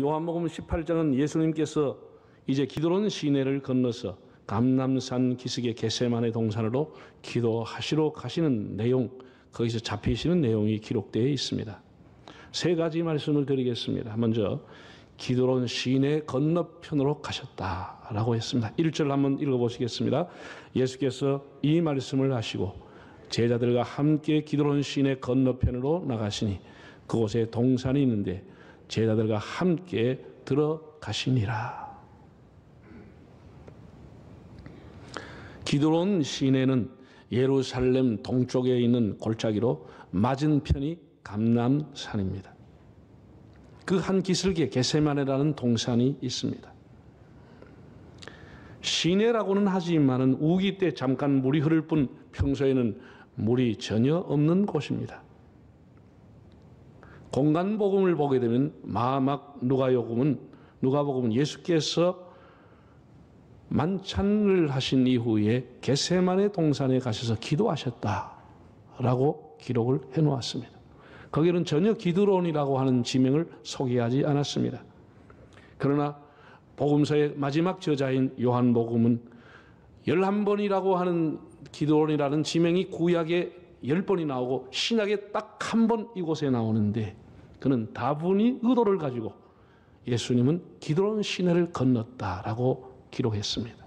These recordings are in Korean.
요한복음 18장은 예수님께서 이제 기드론 시내를 건너서 감람산 기슭의 겟세마네 동산으로 기도하시러 가시는 내용, 거기서 잡히시는 내용이 기록되어 있습니다. 세 가지 말씀을 드리겠습니다. 먼저 기드론 시내 건너편으로 가셨다라고 했습니다. 1절 한번 읽어보시겠습니다. 예수께서 이 말씀을 하시고 제자들과 함께 기드론 시내 건너편으로 나가시니 그곳에 동산이 있는데 제자들과 함께 들어가시니라. 기드론 시내는 예루살렘 동쪽에 있는 골짜기로 맞은편이 감람산입니다. 그 한 기슭에 겟세마네라는 동산이 있습니다. 시내라고는 하지만은 우기 때 잠깐 물이 흐를 뿐 평소에는 물이 전혀 없는 곳입니다. 공간복음을 보게 되면 마막 누가복음은 예수께서 만찬을 하신 이후에 겟세마네 동산에 가셔서 기도하셨다라고 기록을 해놓았습니다. 거기는 전혀 기드론이라고 하는 지명을 소개하지 않았습니다. 그러나 복음서의 마지막 저자인 요한복음은 11번이라고 하는 기드론이라는 지명이 구약에 10번이 나오고 신약에 딱 한 번 이곳에 나오는데 그는 다분히 의도를 가지고 예수님은 기드론 시내를 건넜다라고 기록했습니다.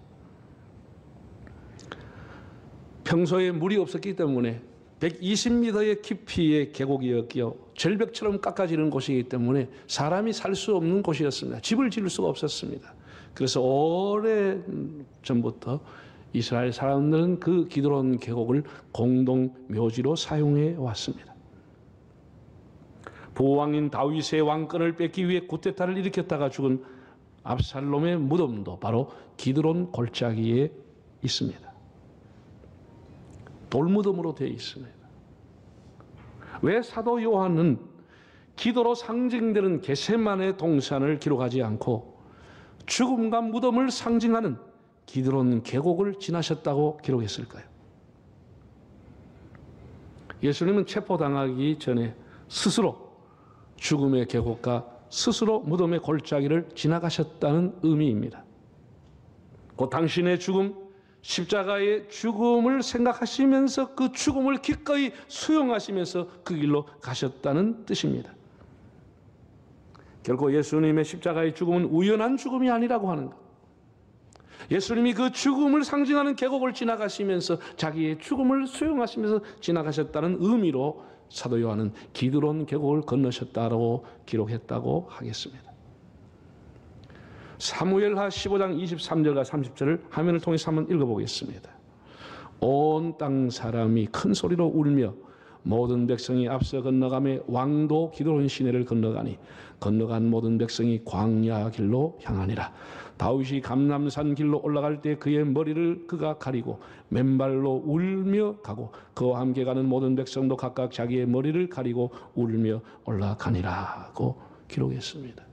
평소에 물이 없었기 때문에 120m의 깊이의 계곡이었기에 절벽처럼 깎아지는 곳이기 때문에 사람이 살 수 없는 곳이었습니다. 집을 지을 수가 없었습니다. 그래서 오래 전부터 이스라엘 사람들은 그 기드론 계곡을 공동 묘지로 사용해 왔습니다. 부왕인 다윗의 왕권을 뺏기 위해 쿠데타를 일으켰다가 죽은 압살롬의 무덤도 바로 기드론 골짜기에 있습니다. 돌무덤으로 되어 있습니다. 왜 사도 요한은 기도로 상징되는 겟세마네 동산을 기록하지 않고 죽음과 무덤을 상징하는 기드론 계곡을 지나셨다고 기록했을까요? 예수님은 체포당하기 전에 스스로 죽음의 계곡과 스스로 무덤의 골짜기를 지나가셨다는 의미입니다. 곧 당신의 죽음, 십자가의 죽음을 생각하시면서 그 죽음을 기꺼이 수용하시면서 그 길로 가셨다는 뜻입니다. 결코 예수님의 십자가의 죽음은 우연한 죽음이 아니라고 하는 것. 예수님이 그 죽음을 상징하는 계곡을 지나가시면서 자기의 죽음을 수용하시면서 지나가셨다는 의미로 사도 요한은 기드론 계곡을 건너셨다고 기록했다고 하겠습니다. 사무엘하 15장 23절과 30절을 화면을 통해서 한번 읽어보겠습니다. 온 땅 사람이 큰 소리로 울며 모든 백성이 앞서 건너가며 왕도 기드론 시내를 건너가니 건너간 모든 백성이 광야 길로 향하니라. 다윗이 감람산 길로 올라갈 때 그의 머리를 그가 가리고 맨발로 울며 가고 그와 함께 가는 모든 백성도 각각 자기의 머리를 가리고 울며 올라가니라고 기록했습니다.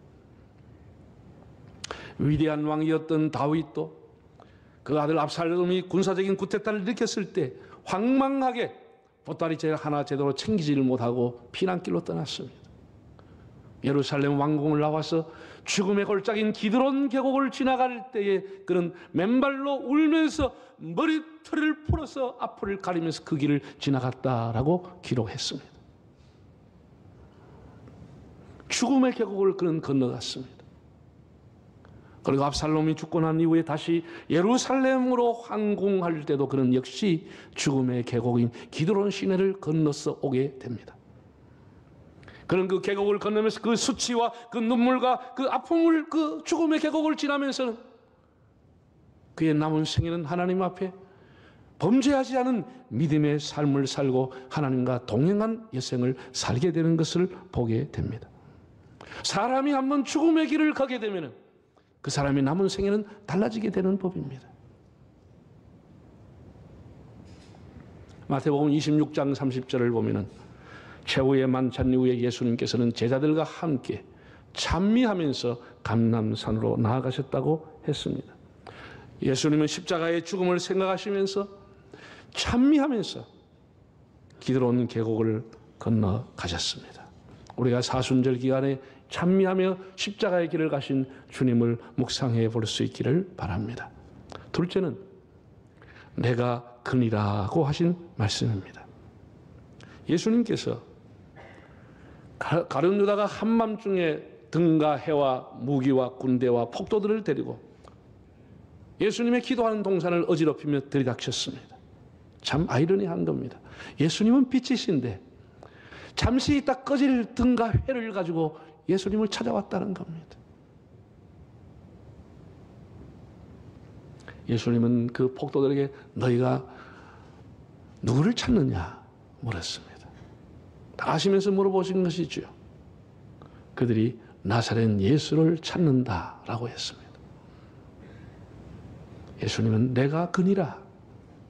위대한 왕이었던 다윗도 그 아들 압살롬이 군사적인 쿠데타를 일으켰을 때 황망하게 보따리 하나 제대로 챙기지를 못하고 피난길로 떠났습니다. 예루살렘 왕궁을 나와서 죽음의 골짜기인 기드론 계곡을 지나갈 때에 그는 맨발로 울면서 머리털을 풀어서 앞을 가리면서 그 길을 지나갔다라고 기록했습니다. 죽음의 계곡을 그는 건너갔습니다. 그리고 압살롬이 죽고 난 이후에 다시 예루살렘으로 항공할 때도 그는 역시 죽음의 계곡인 기드론 시내를 건너서 오게 됩니다. 그는 그 계곡을 건너면서 그 수치와 그 눈물과 그 아픔을 그 죽음의 계곡을 지나면서는 그의 남은 생애는 하나님 앞에 범죄하지 않은 믿음의 삶을 살고 하나님과 동행한 여생을 살게 되는 것을 보게 됩니다. 사람이 한번 죽음의 길을 가게 되면 그 사람의 남은 생애는 달라지게 되는 법입니다. 마태복음 26장 30절을 보면은 최후의 만찬 이후에 예수님께서는 제자들과 함께 찬미하면서 감람산으로 나아가셨다고 했습니다. 예수님은 십자가의 죽음을 생각하시면서 찬미하면서 기드론 계곡을 건너가셨습니다. 우리가 사순절 기간에 찬미하며 십자가의 길을 가신 주님을 묵상해 볼 수 있기를 바랍니다. 둘째는 내가 근이라고 하신 말씀입니다. 예수님께서 가룟 유다가 한밤중에 등과 해와 무기와 군대와 폭도들을 데리고 예수님의 기도하는 동산을 어지럽히며 들이닥쳤습니다. 참 아이러니한 겁니다. 예수님은 빛이신데 잠시 있다 꺼질 등과 회를 가지고 예수님을 찾아왔다는 겁니다. 예수님은 그 폭도들에게 너희가 누구를 찾느냐 물었습니다. 다 아시면서 물어보신 것이죠. 그들이 나사렛 예수를 찾는다라고 했습니다. 예수님은 내가 그니라.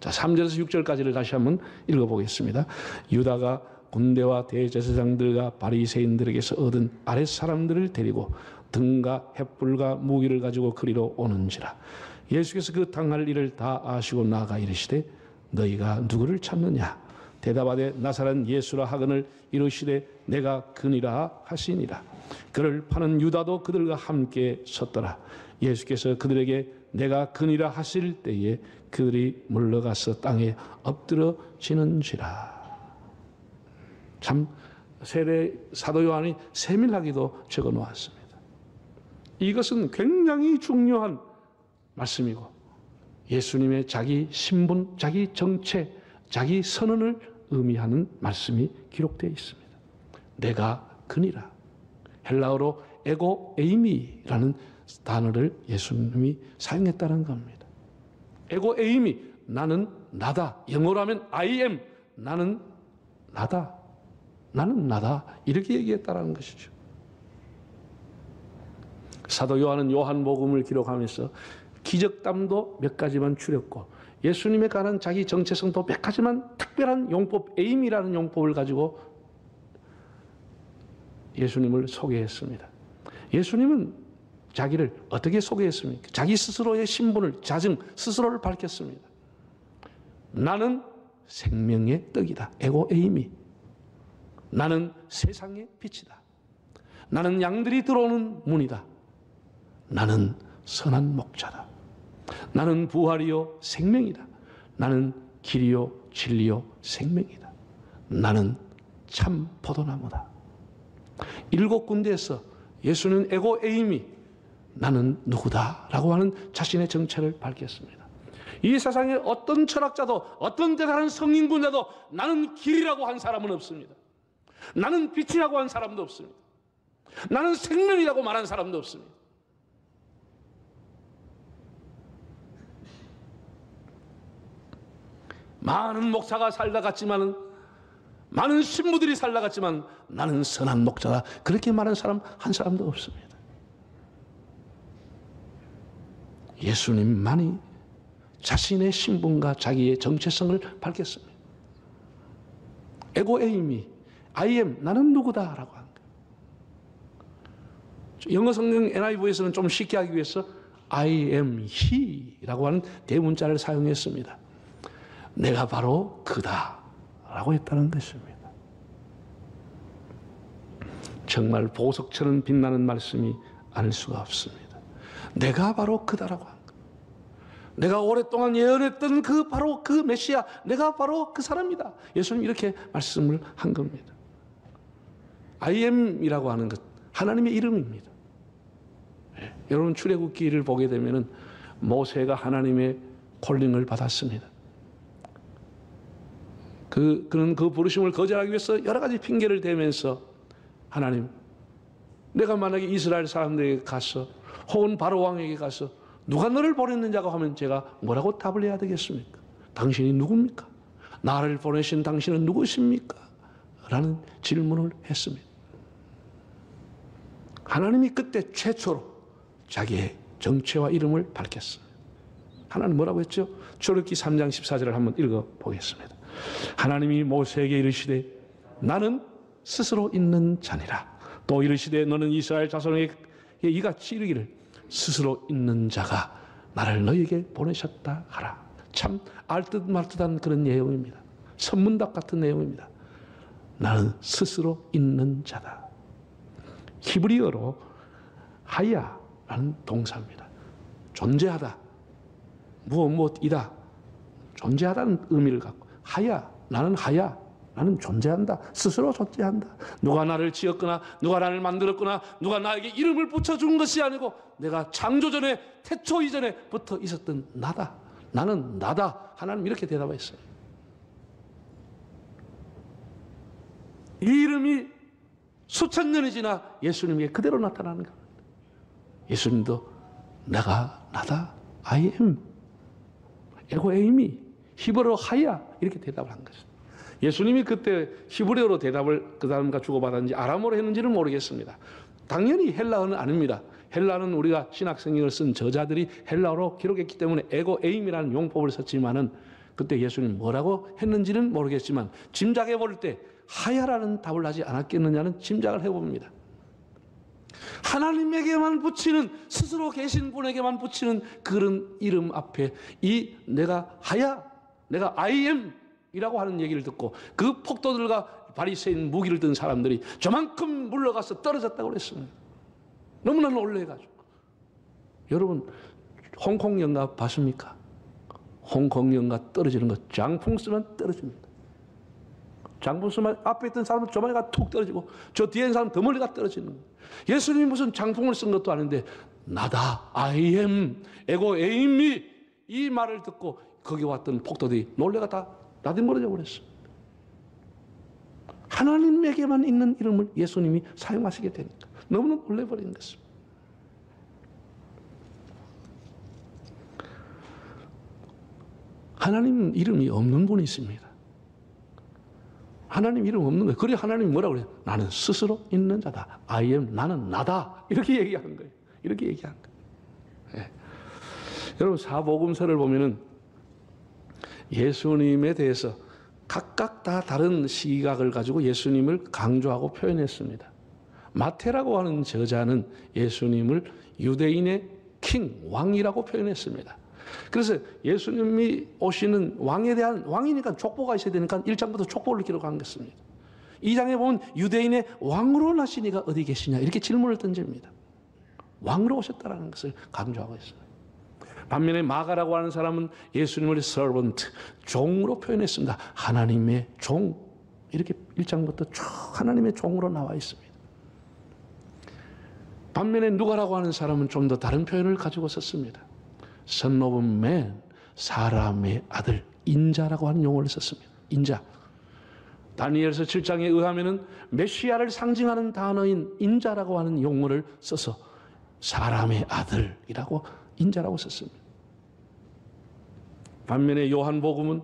자, 3절에서 6절까지를 다시 한번 읽어보겠습니다. 유다가 군대와 대제사장들과 바리새인들에게서 얻은 아랫 사람들을 데리고 등과 횃불과 무기를 가지고 그리로 오는지라. 예수께서 그 당할 일을 다 아시고 나아가 이르시되 너희가 누구를 찾느냐. 대답하되 나사렛 예수라 하거늘 이르시되 내가 그니라 하시니라. 그를 파는 유다도 그들과 함께 섰더라. 예수께서 그들에게 내가 그니라 하실 때에 그들이 물러가서 땅에 엎드러지는지라. 참 세례 사도 요한이 세밀하게도 적어 놓았습니다. 이것은 굉장히 중요한 말씀이고 예수님의 자기 신분, 자기 정체, 자기 선언을 의미하는 말씀이 기록되어 있습니다. 내가 그니라. 헬라어로 에고 에이미라는 단어를 예수님이 사용했다는 겁니다. 에고 에이미, 나는 나다. 영어로 하면 I am, 나는 나다. 나는 나다. 이렇게 얘기했다는 것이죠. 사도 요한은 요한복음을 기록하면서 기적담도 몇 가지만 추렸고 예수님에 관한 자기 정체성도 몇 가지만 특별한 용법, 에임이라는 용법을 가지고 예수님을 소개했습니다. 예수님은 자기를 어떻게 소개했습니까? 자기 스스로의 신분을, 자증, 스스로를 밝혔습니다. 나는 생명의 떡이다. 에고 에이미. 나는 세상의 빛이다. 나는 양들이 들어오는 문이다. 나는 선한 목자다. 나는 부활이요 생명이다. 나는 길이요 진리요 생명이다. 나는 참 포도나무다. 7군데에서 예수는 에고 에이미, 나는 누구다 라고 하는 자신의 정체를 밝혔습니다. 이 세상에 어떤 철학자도 어떤 대단한 성인군자도 나는 길이라고 한 사람은 없습니다. 나는 빛이라고 한 사람도 없습니다. 나는 생명이라고 말한 사람도 없습니다. 많은 목사가 살다 갔지만, 많은 신부들이 살다 갔지만 나는 선한 목자다. 그렇게 말한 사람 한 사람도 없습니다. 예수님만이 자신의 신분과 자기의 정체성을 밝혔습니다. 에고 에이미, I am, 나는 누구다 라고 한 거예요. 영어 성경 NIV에서는 좀 쉽게 하기 위해서 I am he 라고 하는 대문자를 사용했습니다. 내가 바로 그다 라고 했다는 것입니다. 정말 보석처럼 빛나는 말씀이 아닐 수가 없습니다. 내가 바로 그다라고 한 것. 내가 오랫동안 예언했던 그 바로 그 메시아, 내가 바로 그 사람이다. 예수님 이렇게 말씀을 한 겁니다. I am이라고 하는 것, 하나님의 이름입니다. 네. 여러분 출애굽기를 보게 되면은 모세가 하나님의 콜링을 받았습니다. 그는 그 부르심을 거절하기 위해서 여러 가지 핑계를 대면서 하나님, 내가 만약에 이스라엘 사람들에게 가서 혹은 바로 왕에게 가서 누가 너를 보냈느냐고 하면 제가 뭐라고 답을 해야 되겠습니까? 당신이 누굽니까? 나를 보내신 당신은 누구십니까? 라는 질문을 했습니다. 하나님이 그때 최초로 자기의 정체와 이름을 밝혔습니다. 하나님 뭐라고 했죠? 출애굽기 3장 14절을 한번 읽어보겠습니다. 하나님이 모세에게 이르시되 나는 스스로 있는 자니라. 또 이르시되 너는 이스라엘 자손에게 이같이 이르기를 스스로 있는 자가 나를 너희에게 보내셨다 하라. 참 알듯 말듯한 그런 내용입니다. 선문답 같은 내용입니다. 나는 스스로 있는 자다. 히브리어로 하야라는 동사입니다. 존재하다, 무엇이다, 존재하다는 의미를 갖고 하야, 나는 존재한다, 스스로 존재한다. 누가 나를 지었거나 누가 나를 만들었거나 누가 나에게 이름을 붙여준 것이 아니고 내가 창조전에, 태초 이전에부터 있었던 나다, 나는 나다. 하나님 이렇게 대답했어요. 이 이름이 수천 년이 지나 예수님에게 그대로 나타나는 겁니다. 예수님도 내가 나다, I am, 에고 에이미, 히브리어로 하야, 이렇게 대답을 한 것입니다. 예수님이 그때 히브리어로 대답을 그 사람과 주고받았는지 아람어로 했는지는 모르겠습니다. 당연히 헬라어는 아닙니다. 헬라는 우리가 신학성경을 쓴 저자들이 헬라어로 기록했기 때문에 에고 에임이라는 용법을 썼지만은 그때 예수님 뭐라고 했는지는 모르겠지만 짐작해 볼 때 하야라는 답을 하지 않았겠느냐는 짐작을 해봅니다. 하나님에게만 붙이는, 스스로 계신 분에게만 붙이는 그런 이름 앞에 이 내가 하야, 내가 I am 이라고 하는 얘기를 듣고 그 폭도들과 바리새인 무기를 든 사람들이 저만큼 물러가서 떨어졌다고 그랬습니다. 너무나 놀래가지고. 여러분, 홍콩 영화 봤습니까? 홍콩 영화 떨어지는 거 장풍 쓰면 떨어집니다. 장풍 쓰면 앞에 있던 사람은 저 멀리가 툭 떨어지고 저 뒤에 있는 사람은 더 멀리가 떨어지는 거예요. 예수님이 무슨 장풍을 쓴 것도 아닌데 나다, I am, 에고 에임이 이 말을 듣고 거기 왔던 폭도들이 놀래가 다 나뒹굴어져 버렸습니다. 하나님에게만 있는 이름을 예수님이 사용하시게 되니까 너무나 놀래버린 것입니다. 하나님 이름이 없는 분이 있습니다. 하나님 이름 없는 거예요. 그래 하나님이 뭐라고 그래요? 나는 스스로 있는 자다. I am, 나는 나다. 이렇게 얘기하는 거예요. 이렇게 얘기하는 거예요. 예. 여러분, 사복음서를 보면은 예수님에 대해서 각각 다 다른 시각을 가지고 예수님을 강조하고 표현했습니다. 마태라고 하는 저자는 예수님을 유대인의 킹, 왕이라고 표현했습니다. 그래서 예수님이 오시는 왕에 대한, 왕이니까 족보가 있어야 되니까 1장부터 족보를 기록한 것입니다. 2장에 보면 유대인의 왕으로 나신 이가 어디 계시냐 이렇게 질문을 던집니다. 왕으로 오셨다는 것을 강조하고 있습니다. 반면에 마가라고 하는 사람은 예수님을 servant, 종으로 표현했습니다. 하나님의 종, 이렇게 1장부터 쭉 하나님의 종으로 나와 있습니다. 반면에 누가라고 하는 사람은 좀 더 다른 표현을 가지고 썼습니다. Son of man, 사람의 아들, 인자라고 하는 용어를 썼습니다. 인자. 다니엘서 7장에 의하면은 메시아를 상징하는 단어인 인자라고 하는 용어를 써서 사람의 아들이라고 인자라고 썼습니다. 반면에 요한복음은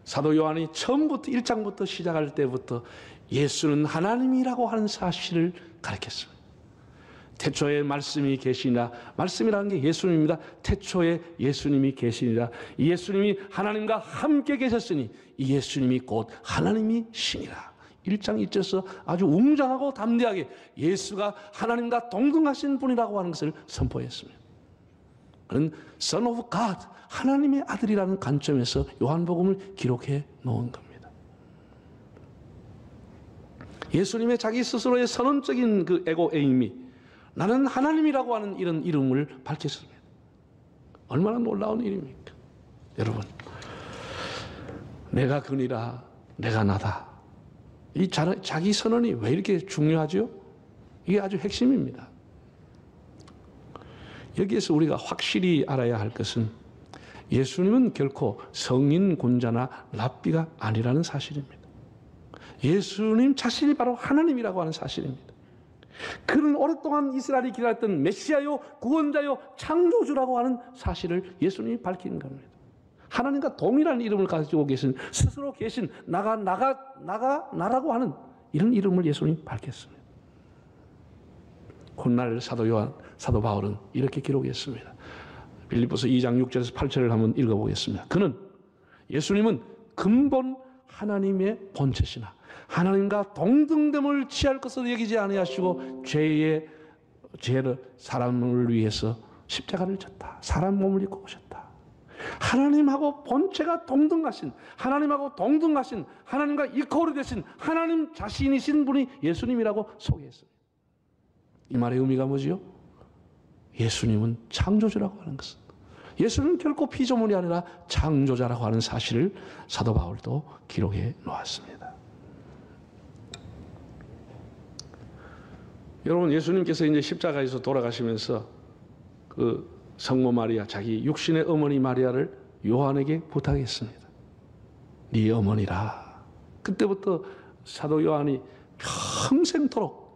사도 요한이 처음부터 1장부터 시작할 때부터 예수는 하나님이라고 하는 사실을 가르쳤습니다. 태초에 말씀이 계시나, 말씀이라는 게 예수님입니다. 태초에 예수님이 계시니라. 이 예수님이 하나님과 함께 계셨으니 이 예수님이 곧 하나님이 신이라. 1장 2절에서 아주 웅장하고 담대하게 예수가 하나님과 동등하신 분이라고 하는 것을 선포했습니다. 그는 Son of God, 하나님의 아들이라는 관점에서 요한복음을 기록해 놓은 겁니다. 예수님의 자기 스스로의 선언적인 그 에고 에임이 나는 하나님이라고 하는 이런 이름을 밝혔습니다. 얼마나 놀라운 일입니까? 여러분, 내가 그니라, 내가 나다. 이 자기 선언이 왜 이렇게 중요하죠? 이게 아주 핵심입니다. 여기에서 우리가 확실히 알아야 할 것은 예수님은 결코 성인 군자나 랍비가 아니라는 사실입니다. 예수님 자신이 바로 하나님이라고 하는 사실입니다. 그는 오랫동안 이스라엘이 기다렸던 메시아요, 구원자요, 창조주라고 하는 사실을 예수님이 밝힌 겁니다. 하나님과 동일한 이름을 가지고 계신, 스스로 계신 나라고 하는 이런 이름을 예수님이 밝혔습니다. 훗날 사도 바울은 이렇게 기록했습니다. 빌립보서 2장 6절에서 8절을 한번 읽어보겠습니다. 예수님은 근본 하나님의 본체시나 하나님과 동등됨을 취할 것으로 여기지 아니하시고 죄를 사람을 위해서 십자가를 졌다. 사람 몸을 입고 오셨다. 하나님하고 본체가 동등하신, 하나님하고 동등하신, 하나님과 이퀄이 되신 하나님 자신이신 분이 예수님이라고 소개했습니다. 이 말의 의미가 뭐지요? 예수님은 창조주라고 하는 것은, 예수님은 결코 피조물이 아니라 창조자라고 하는 사실을 사도 바울도 기록해 놓았습니다. 여러분, 예수님께서 이제 십자가에서 돌아가시면서 그 성모 마리아, 자기 육신의 어머니 마리아를 요한에게 부탁했습니다. 네 어머니라. 그때부터 사도 요한이 평생토록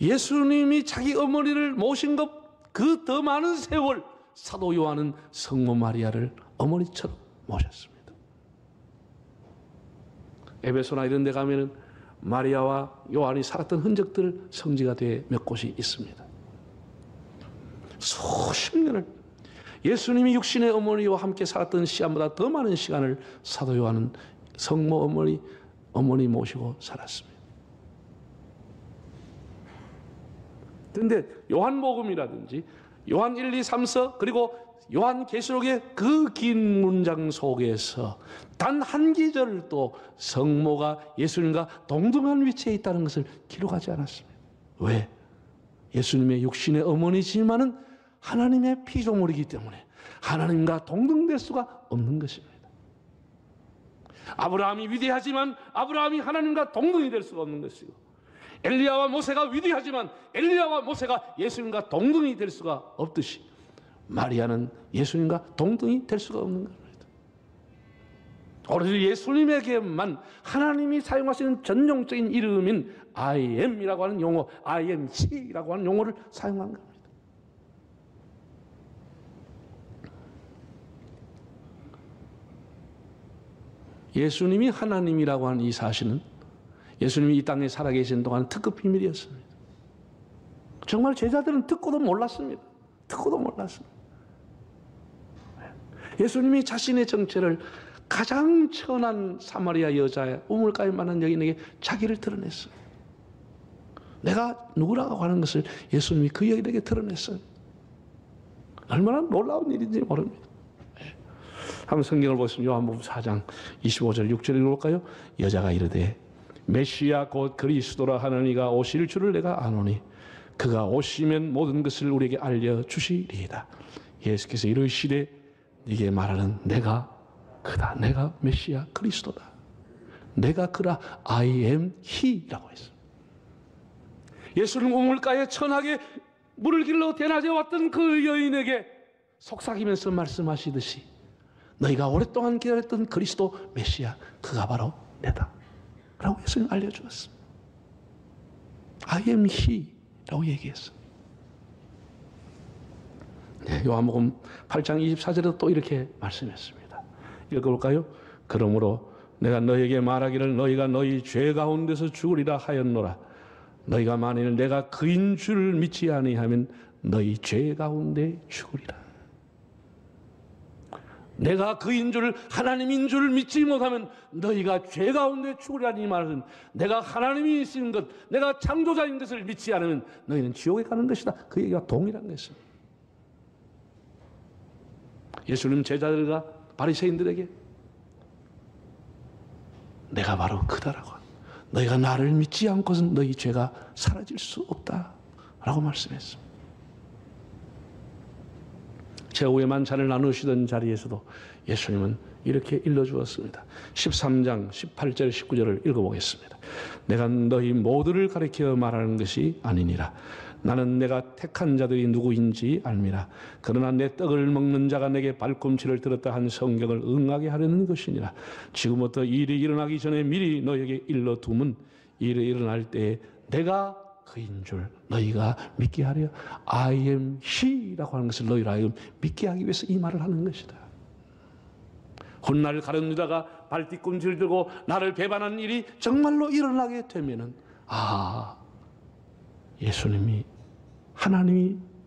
예수님이 자기 어머니를 모신 것 그 더 많은 세월 사도 요한은 성모 마리아를 어머니처럼 모셨습니다. 에베소나 이런 데 가면은 마리아와 요한이 살았던 흔적들 성지가 돼 몇 곳이 있습니다. 수십 년을 예수님이 육신의 어머니와 함께 살았던 시간보다 더 많은 시간을 사도 요한은 성모 어머니 모시고 살았습니다. 그런데 요한복음이라든지 요한 1, 2, 3서 그리고 요한계시록의 그 긴 문장 속에서 단 한 기절도 성모가 예수님과 동등한 위치에 있다는 것을 기록하지 않았습니다. 왜? 예수님의 육신의 어머니지만은 하나님의 피조물이기 때문에 하나님과 동등될 수가 없는 것입니다. 아브라함이 위대하지만 아브라함이 하나님과 동등이 될 수가 없는 것이고, 엘리야와 모세가 위대하지만 엘리야와 모세가 예수님과 동등이 될 수가 없듯이 마리아는 예수님과 동등이 될 수가 없는 겁니다. 오로지 예수님에게만 하나님이 사용하시는 전용적인 이름인 I am이라고 하는 용어, I am He라고 하는 용어를 사용한 겁니다. 예수님이 하나님이라고 하는 이 사실은 예수님이 이 땅에 살아계신 동안 특급 비밀이었습니다. 정말 제자들은 듣고도 몰랐습니다. 듣고도 몰랐습니다. 예수님이 자신의 정체를 가장 천한 사마리아 여자의 우물가에 만난 여인에게 자기를 드러냈어요. 내가 누구라고 하는 것을 예수님이 그 여인에게 드러냈어요. 얼마나 놀라운 일인지 모릅니다. 한번 성경을 보시면 요한복음 4장 25절 6절 읽어볼까요? 여자가 이르되 메시아 곧 그리스도라 하느니가 오실 줄을 내가 아노니 그가 오시면 모든 것을 우리에게 알려주시리이다. 예수께서 이르시되 네게 말하는 내가 그다. 내가 메시아 그리스도다. 내가 그라. I am He라고 했습니다. 예수님 우물가에 천하게 물을 길러 대낮에 왔던 그 여인에게 속삭이면서 말씀하시듯이 너희가 오랫동안 기다렸던 그리스도 메시아 그가 바로 내다 라고 예수님 알려주었습니다. I am He라고 얘기했습니다. 네, 요한복음 8장 24절에도 또 이렇게 말씀했습니다. 읽어볼까요? 그러므로 내가 너희에게 말하기를 너희가 너희 죄 가운데서 죽으리라 하였노라. 너희가 만일 내가 그인 줄 믿지 아니하면 너희 죄 가운데 죽으리라. 내가 그인 줄 하나님인 줄 믿지 못하면 너희가 죄 가운데 죽으리라니 말은 내가 하나님이 있는 것, 내가 창조자인 것을 믿지 않으면 너희는 지옥에 가는 것이다. 그 얘기가 동일한 것입니다. 예수님 제자들과 바리새인들에게 내가 바로 그다라고, 너희가 나를 믿지 않고선 너희 죄가 사라질 수 없다라고 말씀했습니다. 최후의 만찬을 나누시던 자리에서도 예수님은 이렇게 일러주었습니다. 13장 18절 19절을 읽어보겠습니다. 내가 너희 모두를 가리켜 말하는 것이 아니니라. 나는 내가 택한 자들이 누구인지 알미라. 그러나 내 떡을 먹는 자가 내게 발꿈치를 들었다 한 성경을 응하게 하려는 것이니라. 지금부터 일이 일어나기 전에 미리 너에게 일러두면 일이 일어날 때에 내가 그인 줄 너희가 믿게 하려. I am He라고 하는 것을 너희로 하여금 믿게 하기 위해서 이 말을 하는 것이다. 훗날 가룟 유다가 발뒤꿈치를 들고 나를 배반한 일이 정말로 일어나게 되면은 예수님이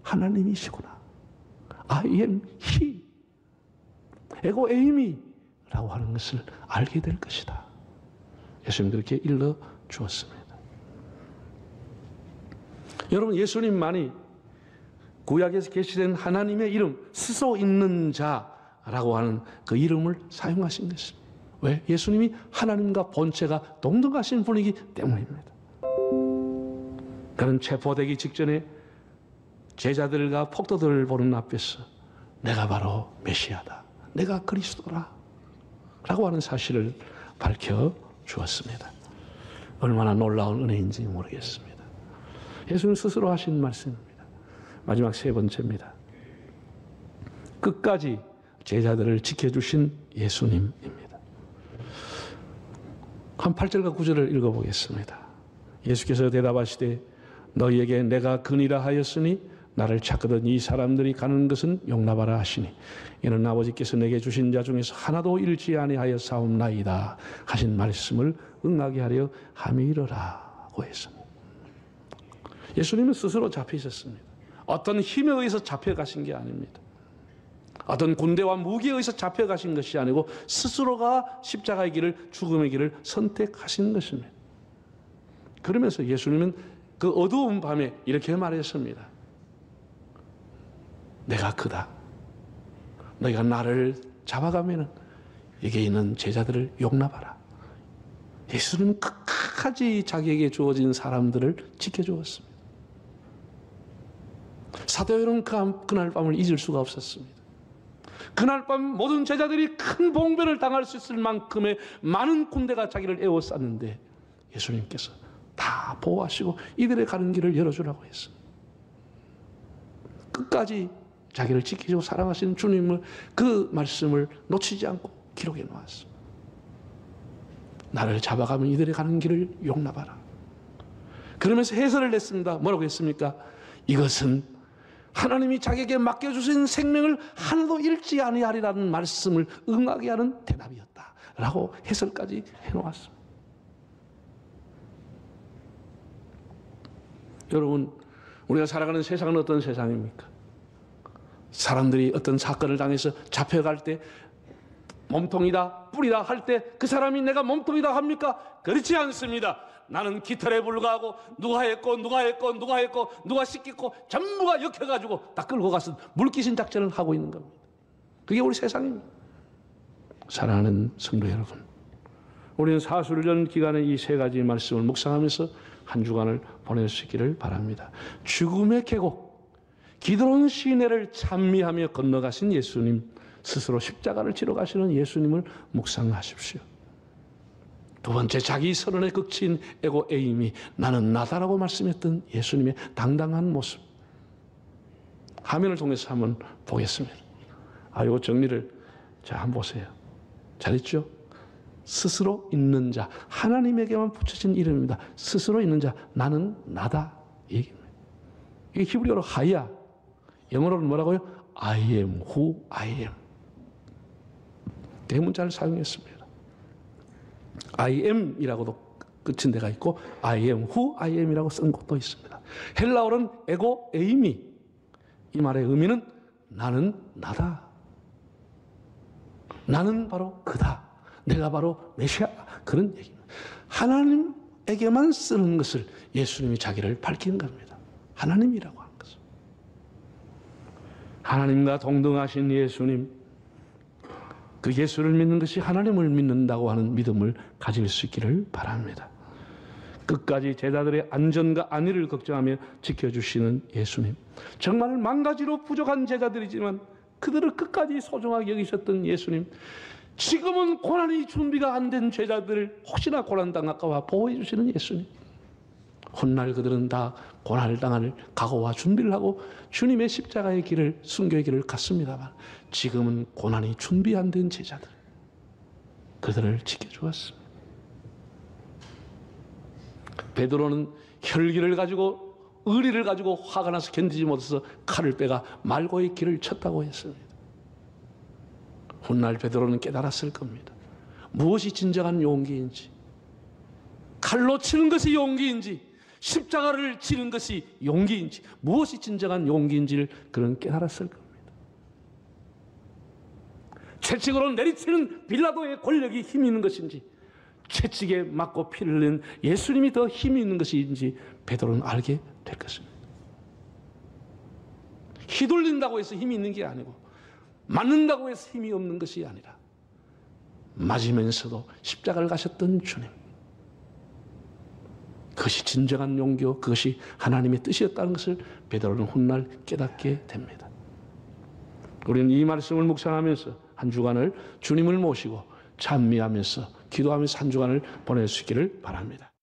하나님이시구나. I am He, 에고 에이미라고 하는 것을 알게 될 것이다. 예수님 그렇게 일러 주었습니다. 여러분, 예수님만이 구약에서 계시된 하나님의 이름, 스소 있는 자라고 하는 그 이름을 사용하신 것입니다. 왜? 예수님이 하나님과 본체가 동등하신 분이기 때문입니다. 그는 체포되기 직전에 제자들과 폭도들을 보는 앞에서 내가 바로 메시아다, 내가 그리스도라 라고 하는 사실을 밝혀주었습니다. 얼마나 놀라운 은혜인지 모르겠습니다. 예수님 스스로 하신 말씀입니다. 마지막 세 번째입니다. 끝까지 제자들을 지켜주신 예수님입니다. 한 8절과 9절을 읽어보겠습니다. 예수께서 대답하시되 너희에게 내가 근이라 하였으니 나를 찾거든 이 사람들이 가는 것은 용납하라 하시니 이는 아버지께서 내게 주신 자 중에서 하나도 잃지 아니하여 사옵나이다 하신 말씀을 응하게 하려 함이로라고 했습니다. 예수님은 스스로 잡히셨습니다. 어떤 힘에 의해서 잡혀가신 게 아닙니다. 어떤 군대와 무기에 의해서 잡혀가신 것이 아니고 스스로가 십자가의 길을, 죽음의 길을 선택하신 것입니다. 그러면서 예수님은 그 어두운 밤에 이렇게 말했습니다. 내가 그다. 너희가 나를 잡아가면 여기 있는 제자들을 용납하라. 예수님은 끝까지 자기에게 주어진 사람들을 지켜주었습니다. 사도들은 그날 밤을 잊을 수가 없었습니다. 그날 밤 모든 제자들이 큰 봉변을 당할 수 있을 만큼의 많은 군대가 자기를 에워쌌는데 예수님께서 다 보호하시고 이들의 가는 길을 열어주라고 했습니다. 끝까지 자기를 지키시고 사랑하시는 주님을, 그 말씀을 놓치지 않고 기록해 놓았습니다. 나를 잡아가면 이들의 가는 길을 용납하라. 그러면서 해설을 냈습니다. 뭐라고 했습니까? 이것은 하나님이 자기에게 맡겨주신 생명을 하나도 잃지 아니하리라는 말씀을 응하게 하는 대답이었다 라고 해설까지 해놓았습니다. 여러분, 우리가 살아가는 세상은 어떤 세상입니까? 사람들이 어떤 사건을 당해서 잡혀갈 때 몸통이다, 뿌리다 할 때 그 사람이 내가 몸통이다 합니까? 그렇지 않습니다. 나는 깃털에 불과하고 누가 했고 누가 시켰고 전부가 엮여가지고 다 끌고 가서 물귀신 작전을 하고 있는 겁니다. 그게 우리 세상입니다. 사랑하는 성도 여러분, 우리는 사순절 기간에 이 세 가지 말씀을 묵상하면서 한 주간을 보낼 수 있기를 바랍니다. 죽음의 계곡, 기드론 시내를 찬미하며 건너가신 예수님, 스스로 십자가를 지러 가시는 예수님을 묵상하십시오. 두 번째, 자기 선언의 극치인 에고 에임이 나는 나다라고 말씀했던 예수님의 당당한 모습. 화면을 통해서 한번 보겠습니다. 이거 정리를 자 한번 보세요. 잘했죠? 스스로 있는 자, 하나님에게만 붙여진 이름입니다. 스스로 있는 자, 나는 나다 이 얘기입니다. 이게 히브리어로 하야, 영어로는 뭐라고요? I am who I am. 대문자를 사용했습니다. I am 이라고도 끝인 데가 있고 I am who I am 이라고 쓴 곳도 있습니다. 헬라어는 에고 에이미, 이 말의 의미는 나는 나다, 나는 바로 그다, 내가 바로 메시아, 그런 얘기입니다. 하나님에게만 쓰는 것을 예수님이 자기를 밝힌 겁니다. 하나님이라고 하는 것을. 하나님과 동등하신 예수님, 그 예수를 믿는 것이 하나님을 믿는다고 하는 믿음을 가질 수 있기를 바랍니다. 끝까지 제자들의 안전과 안위를 걱정하며 지켜주시는 예수님, 정말 망가지로 부족한 제자들이지만 그들을 끝까지 소중하게 여기셨던 예수님, 지금은 고난이 준비가 안 된 제자들을 혹시나 고난당할까 봐 보호해 주시는 예수님, 훗날 그들은 다 고난을 당할 각오와 준비를 하고 주님의 십자가의 길을, 순교의 길을 갔습니다만 지금은 고난이 준비 안 된 제자들, 그들을 지켜주었습니다. 베드로는 혈기를 가지고, 의리를 가지고 화가 나서 견디지 못해서 칼을 빼가 말고의 길을 쳤다고 했습니다. 훗날 베드로는 깨달았을 겁니다. 무엇이 진정한 용기인지, 칼로 치는 것이 용기인지, 십자가를 지는 것이 용기인지, 무엇이 진정한 용기인지를 그는 깨달았을 겁니다. 채찍으로 내리치는 빌라도의 권력이 힘이 있는 것인지, 채찍에 맞고 피를 흘린 예수님이 더 힘이 있는 것인지 베드로는 알게 될 것입니다. 휘둘린다고 해서 힘이 있는 게 아니고, 맞는다고 해서 힘이 없는 것이 아니라, 맞으면서도 십자가를 가셨던 주님, 그것이 진정한 용교, 그것이 하나님의 뜻이었다는 것을 베드로는 훗날 깨닫게 됩니다. 우리는 이 말씀을 묵상하면서 한 주간을 주님을 모시고 찬미하면서 기도하면서 한 주간을 보낼 수 있기를 바랍니다.